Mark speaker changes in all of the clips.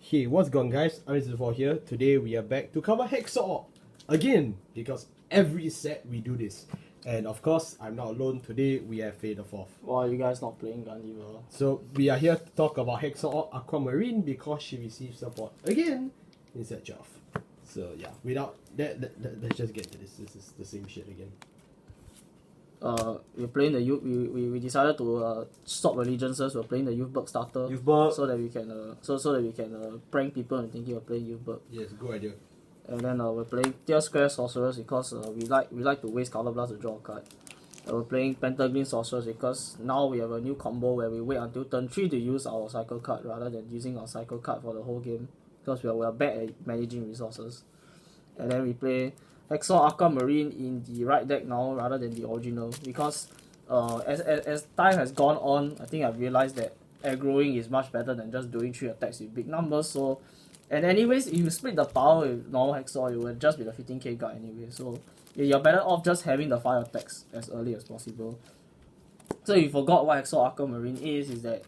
Speaker 1: Hey, what's going on, guys? I'm Dbt12 here. Today we are back to cover Hexaorb again, because every set we do this. And of course, I'm not alone. Today we have Faye the 4th.
Speaker 2: Why are you guys not playing Gundiver?
Speaker 1: So we are here to talk about Hexaorb Aquamarine because she received support again in set 12. So yeah, without let's just get to this. This is the same shit again.
Speaker 2: We're playing the youth. We decided to stop allegiances. We're playing the youth bug starter. So that we can so that we can prank people into thinking we're playing youth bug.
Speaker 1: Yes, good idea.
Speaker 2: And then we're playing tier square sorcerers because we like to waste color blast to draw a card. We're playing pentagreen sorcerers because now we have a new combo where we wait until turn 3 to use our cycle card rather than using our cycle card for the whole game because we are bad at managing resources. And then we play Hexaorb Aquamarine in the right deck now rather than the original because as time has gone on, I think I've realized that aggroing is much better than just doing 3 attacks with big numbers. So, and anyways, if you split the power with normal Hexaorb, it will just be the 15k guard anyway. So you're better off just having the 5 attacks as early as possible. So if you forgot what Hexaorb Aquamarine is that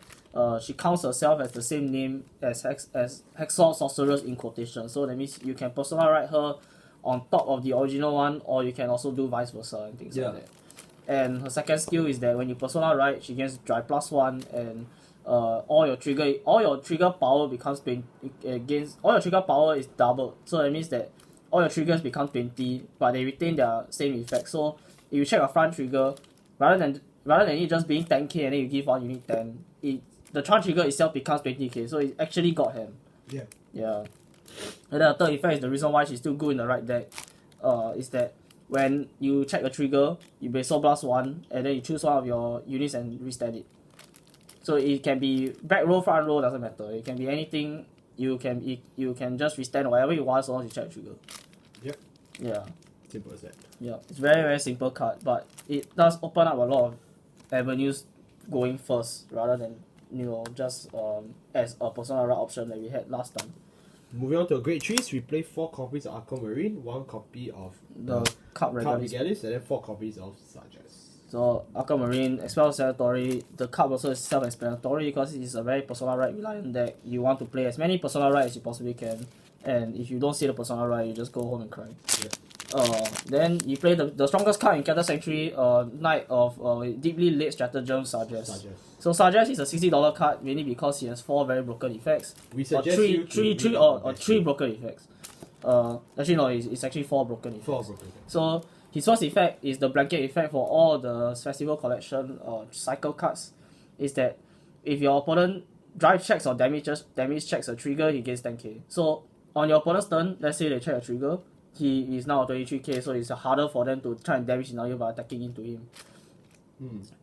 Speaker 2: she counts herself as the same name as Hexaorb Sorcerers in quotation. So that means you can personal write her on top of the original one, or you can also do vice versa and things like that. And her second skill is that when you persona write, she gets dry +1, and all your trigger power becomes 20 against all your trigger power is doubled. So that means that all your triggers become 20, but they retain their same effect. So if you check a front trigger, rather than it just being 10k and then you give one unit 10, the front trigger itself becomes 20k. So it actually got him. Yeah. And then the third effect is the reason why she's still good in the right deck. Is that when you check a trigger, you base +1, and then you choose one of your units and restand it. So it can be back row, front row, doesn't matter. It can be anything. You can just restand whatever you want as long as you check a trigger.
Speaker 1: Yep.
Speaker 2: Yeah.
Speaker 1: Simple as that.
Speaker 2: Yeah. It's very, very simple card, but it does open up a lot of avenues going first rather than just as a personal right option that we had last time.
Speaker 1: Moving on to grade 3s, we play 4 copies of Aquamarine, 1 copy of
Speaker 2: the Cup
Speaker 1: Regalis, and then 4 copies of Sages.
Speaker 2: So Aquamarine, self-explanatory. The card also is self-explanatory because it's a very personal right reliant deck. You want to play as many personal right as you possibly can, and if you don't see the personal right, you just go home and cry. Then you play the strongest card in Keter Sanctuary, Knight of Deeply Laid Stratagem Sages. So Sages is a $60 card mainly because he has 4 very broken effects.
Speaker 1: We suggest
Speaker 2: three broken effects. Actually no, it's actually 4 broken effects.
Speaker 1: 4 broken effects. So
Speaker 2: his first effect is the blanket effect for all the Festival Collection cycle cards. Is that if your opponent drive checks or damage checks a trigger, he gains 10k. So on your opponent's turn, let's say they check a trigger, he is now 23k, so it's harder for them to try and damage you by attacking into him.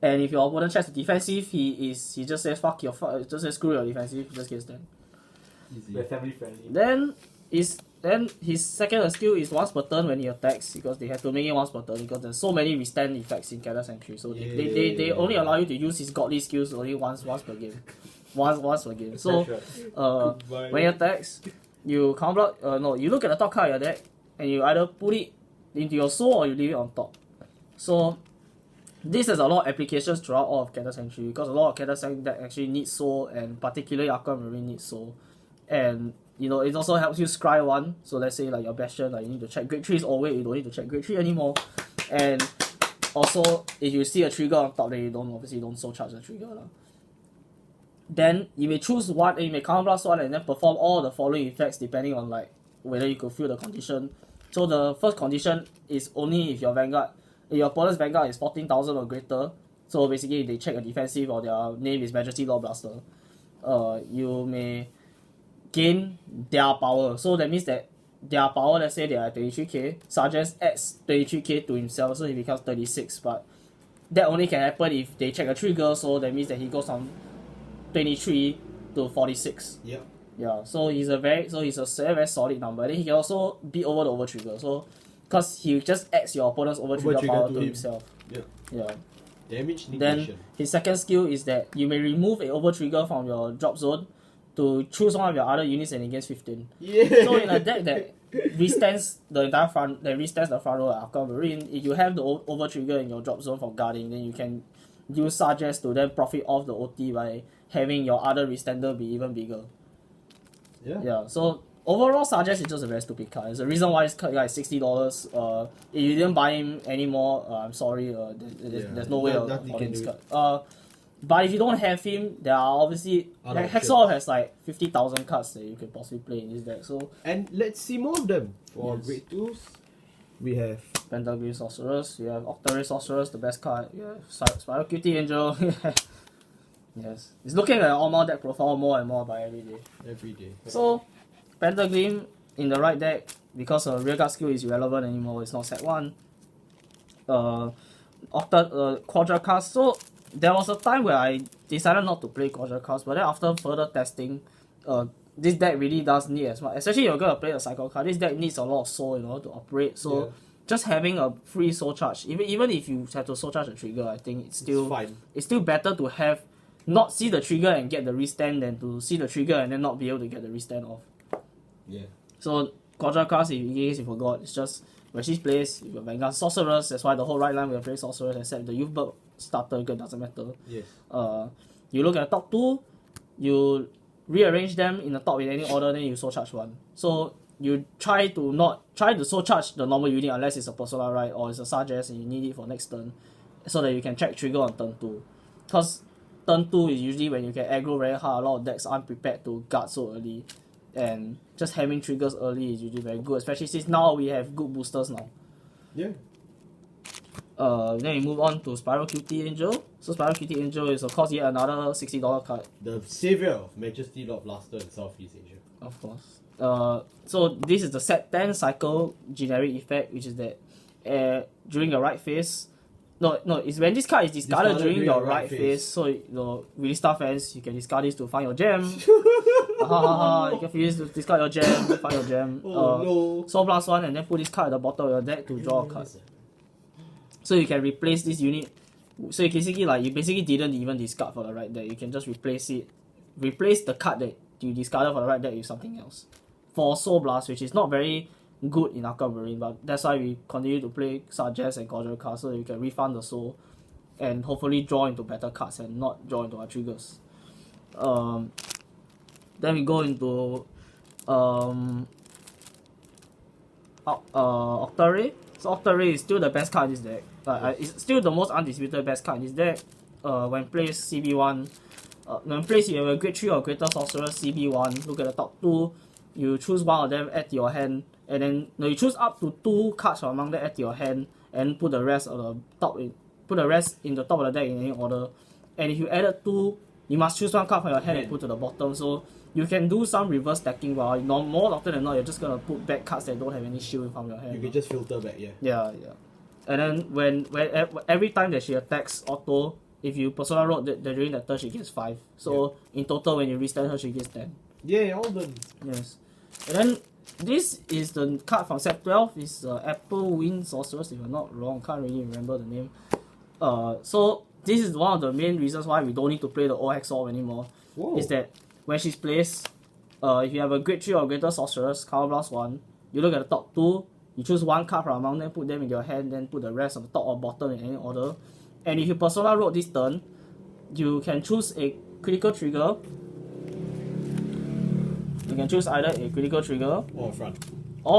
Speaker 2: And if your opponent checks a defensive, he just says just says screw your defensive, just gets 10.
Speaker 1: Easy.
Speaker 3: They're family friendly.
Speaker 2: Then his second skill is once per turn when he attacks, because they have to make it once per turn because there's so many withstand effects in Keter Sanctuary. So they only allow you to use his godly skills only once per game. Once per game. So when he attacks, you counter block you look at the top card of your deck and you either put it into your soul or you leave it on top. So this has a lot of applications throughout all of Keter Sanctuary because a lot of Keter Sanctuary deck actually needs soul, and particularly Aquamarine needs soul. And it also helps you scry 1. So let's say like your Bastion, you need to check grade 3s. Oh wait, you don't need to check grade 3 anymore. And also if you see a trigger on top, then you don't soul charge the trigger. Then you may choose one, and you may counter blast 1 and then perform all the following effects depending on whether you could fill the condition. So the first condition is only if your opponent's Vanguard is 14,000 or greater. So basically if they check a defensive or their name is Majesty Lord Blaster, you may gain their power. So that means that their power, let's say they are 23k, Sages adds 23k to himself, so he becomes 36. But that only can happen if they check a trigger, so that means that he goes from 23 to 46. Yeah, so he's a very solid number. Then he can also beat over the over trigger. So because he just adds your opponent's over trigger power to himself. Yeah.
Speaker 1: Damage negation.
Speaker 2: Then his second skill is that you may remove a over trigger from your drop zone to choose one of your other units and it gets 15. So in a deck that withstands the front row at Aquamarine, if you have the over trigger in your drop zone for guarding, then you can use Sages to then profit off the OT by having your other withstander be even bigger. Yeah. So overall, Sargeras is just a very stupid card. There's a reason why this card is $60. If you didn't buy him anymore, I'm sorry. There's no way of affording this card. But if you don't have him, there are obviously Hexaorb has like 50,000 cards that you could possibly play in this deck. So
Speaker 1: and let's see more of them. For grade 2s, we have
Speaker 2: Pentagreen Sorceress, you have Octary Sorceress, the best card. You have Spiral Cutie Angel. Yes, it's looking at an all deck profile more and more by every day.
Speaker 1: Every day.
Speaker 2: So Pentagleam in the right deck, because rear guard skill is irrelevant anymore, it's not set 1. Quadra cast. So there was a time where I decided not to play Quadra cast, but then after further testing, this deck really does need as much. Especially you're gonna play a cycle card. This deck needs a lot of soul in order to operate. So just having a free soul charge, even if you have to soul charge a trigger, I think it's still
Speaker 1: fine.
Speaker 2: It's still better to have not see the trigger and get the restand than to see the trigger and then not be able to get the restand off.
Speaker 1: Yeah.
Speaker 2: So Quadra cast, in case you forgot, it's just when she plays, you got Vanguard Sorceress. That's why the whole right line we are playing Sorceress, except the Youth Bird starter good doesn't matter.
Speaker 1: Yes.
Speaker 2: You look at the top 2, you rearrange them in the top in any order, then you soul charge 1. So you try to soul charge the normal unit unless it's a Persona Ride or it's a Sargeras and you need it for next turn, so that you can check trigger on turn 2. Because turn 2 is usually when you can aggro very hard. A lot of decks aren't prepared to guard so early, and just having triggers early is usually very good, especially since now we have good boosters now.
Speaker 1: Yeah.
Speaker 2: Then we move on to Spiral Cutie Angel. So Spiral Cutie Angel is of course yet another $60 card.
Speaker 1: The savior of Majesty Lord Blaster in Southeast Asia.
Speaker 2: Of course. So this is the set 10 cycle generic effect, which is that during your right phase. No, it's when this card is discarded during your right phase. So really star fans, you can discard this to find your gem. You can use this to discard your gem, find your gem.
Speaker 1: No.
Speaker 2: Soul plus 1 and then put this card at the bottom of your deck to draw a card. So you can replace this unit. So you basically didn't even discard for the right deck. You can just replace the card that you discarded for the right deck with something else. For Soul Blast, which is not very good in Aquamarine, but that's why we continue to play Sargeras and Quadra cards so that you can refund the soul and hopefully draw into better cards and not draw into our triggers. Then we go into Octary. So Octary is still the best card in this deck. It's still the most undisputed best card in this deck. When plays CB1, when plays you have a grade 3 or greater sorceress CB1, look at the top 2, you choose one of them, add to your hand, and then you choose up to 2 cards from among them, add to your hand, and put the rest of the top in the top of the deck in any order. And if you added 2, you must choose 1 card from your hand and put to the bottom. So you can do some reverse stacking, but more often than not, you're just gonna put back cards that don't have any shield from your hand.
Speaker 1: You can just filter back,
Speaker 2: Yeah. And then when every time that she attacks auto, if you Persona Road during that turn, she gets 5. So in total, when you restand her, she gets 10.
Speaker 1: Yeah, all done.
Speaker 2: Yes. And then this is the card from set 12. It's Apple Wind Sorceress, if I'm not wrong. Can't really remember the name. So this is one of the main reasons why we don't need to play the old Hexaorb anymore.
Speaker 1: Whoa.
Speaker 2: Is that when she's placed, if you have a grade 3 or greater sorceress, cover blast 1, you look at the top 2, you choose 1 card from among them, put them in your hand, then put the rest on the top or bottom in any order. And if you Persona Road this turn, you can choose a critical trigger. You can choose either a critical trigger or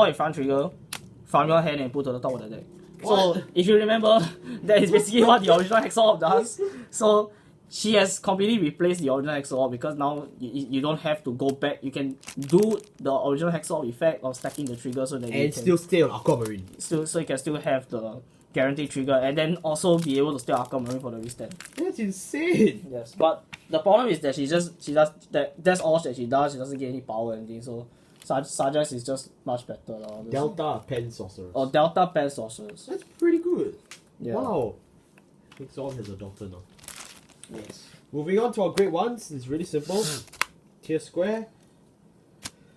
Speaker 2: a front trigger from your hand and put to the top of the deck.
Speaker 1: What?
Speaker 2: So if you remember, that is basically what the original Hexaorb does. So she has completely replaced the original Hexaorb because now you don't have to go back. You can do the original Hexaorb effect of stacking the trigger so that you can
Speaker 1: still stay on Aquamarine.
Speaker 2: so you can still have the guaranteed trigger and then also be able to stay Aquamarine for the restand.
Speaker 1: That's insane.
Speaker 2: Yes, but the problem is that she does that's all that she does. She doesn't get any power or anything. So Sargeras is just much better.
Speaker 1: Delta Pen Sorceress.
Speaker 2: Or Delta Pen Sorceress.
Speaker 1: That's pretty good.
Speaker 2: Yeah.
Speaker 1: Wow. Hexaorb has a doctor now.
Speaker 2: Yes.
Speaker 1: Moving on to our grade 1s. It's really simple. Tier Square.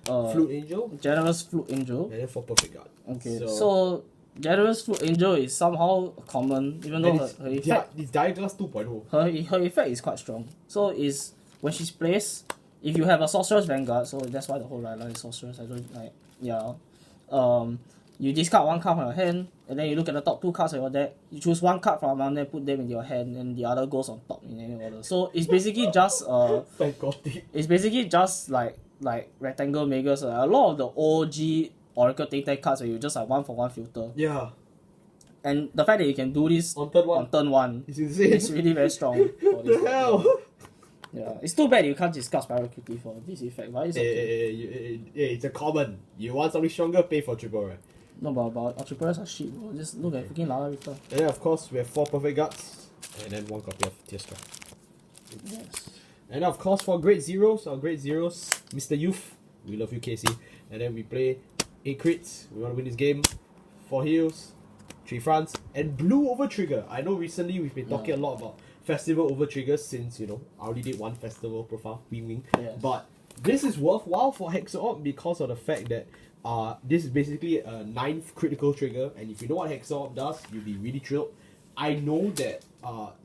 Speaker 1: Flute Angel.
Speaker 2: Generous Flute Angel.
Speaker 1: And then for Perfect Guard.
Speaker 2: Okay. So Generous Flute Angel is somehow common, even though her effect.
Speaker 1: It's Diaglass 2.0.
Speaker 2: Her effect is quite strong. So is when she's placed, if you have a Sorcerer's Vanguard, so that's why the whole right line is Sorceress. I don't like you discard 1 card from your hand, and then you look at the top 2 cards of your deck. You choose 1 card from among them, put them in your hand, and the other goes on top in any order. So it's basically just
Speaker 1: Psychotic.
Speaker 2: it's basically just like like Rectangle Magus, a lot of the OG Oracle Tate cards where you just like 1-for-1 filter.
Speaker 1: Yeah.
Speaker 2: And the fact that you can do this
Speaker 1: On turn 1.
Speaker 2: on turn 1
Speaker 1: It's insane.
Speaker 2: is really very strong. For this
Speaker 1: The hell?
Speaker 2: Yeah, it's too bad you can't discuss Pyrocutie for this effect, but it's okay.
Speaker 1: It's a common. You want something stronger, pay for triple rare.
Speaker 2: No, but our triple are shit, bro. Just look at freaking Lala Rita.
Speaker 1: And then of course we have 4 perfect guards, and then 1 copy of Tear Strike.
Speaker 2: Yes.
Speaker 1: And of course for grade zeros, Mr. Youth, we love you Casey. And then we play 8 crits, we want to win this game, 4 heals, 3 fronts, and blue over trigger. I know recently we've been talking a lot about festival over triggers since, you know, I already did 1 festival profile, wing.
Speaker 2: Yes.
Speaker 1: But this is worthwhile for Hexaorb because of the fact that this is basically a 9th critical trigger, and if you know what Hexaorb does, you'll be really thrilled. I know that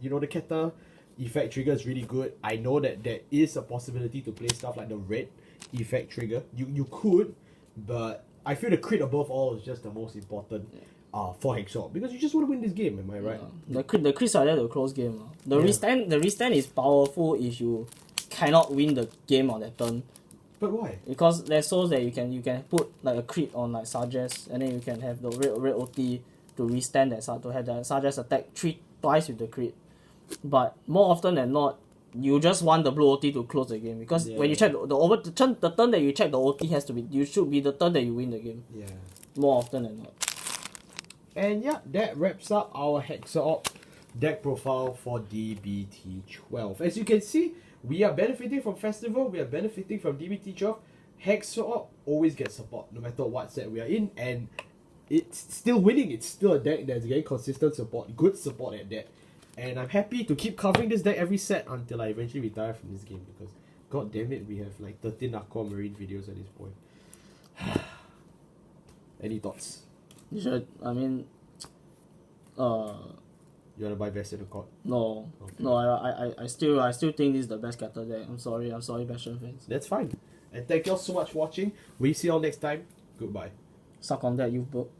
Speaker 1: you know, the Keter effect trigger is really good. I know that there is a possibility to play stuff like the red effect trigger. You could, but I feel the crit above all is just the most important for Hexaorb, because you just want to win this game, am I right?
Speaker 2: Yeah. The crits are there to close game. The restand is powerful if you cannot win the game on that turn.
Speaker 1: But why?
Speaker 2: Because there's souls that you can put like a crit on like Sargeras, and then you can have the red OT to restand that to have the Sargeras attack twice with the crit. But more often than not, you just want the blue OT to close the game, because when you check the turn that you check the OT should be the turn that you win the game.
Speaker 1: Yeah.
Speaker 2: More often than not.
Speaker 1: And yeah, that wraps up our Hexaorb deck profile for Dbt12. As you can see, we are benefiting from Festival, we are benefiting from Dbt12. Hexaorb always gets support, no matter what set we are in, and it's still winning. It's still a deck that's getting consistent support, good support at that. And I'm happy to keep covering this deck every set until I eventually retire from this game, because god damn it, we have like 13 Aquamarine videos at this point. Any thoughts?
Speaker 2: You should, I mean,
Speaker 1: You wanna buy Best in the Court?
Speaker 2: no.
Speaker 1: Okay.
Speaker 2: No, I still think this is the best Keter deck. I'm sorry, Bastion fans.
Speaker 1: That's fine. And thank you all so much for watching. We see you all next time. Goodbye.
Speaker 2: Suck on that, youth book.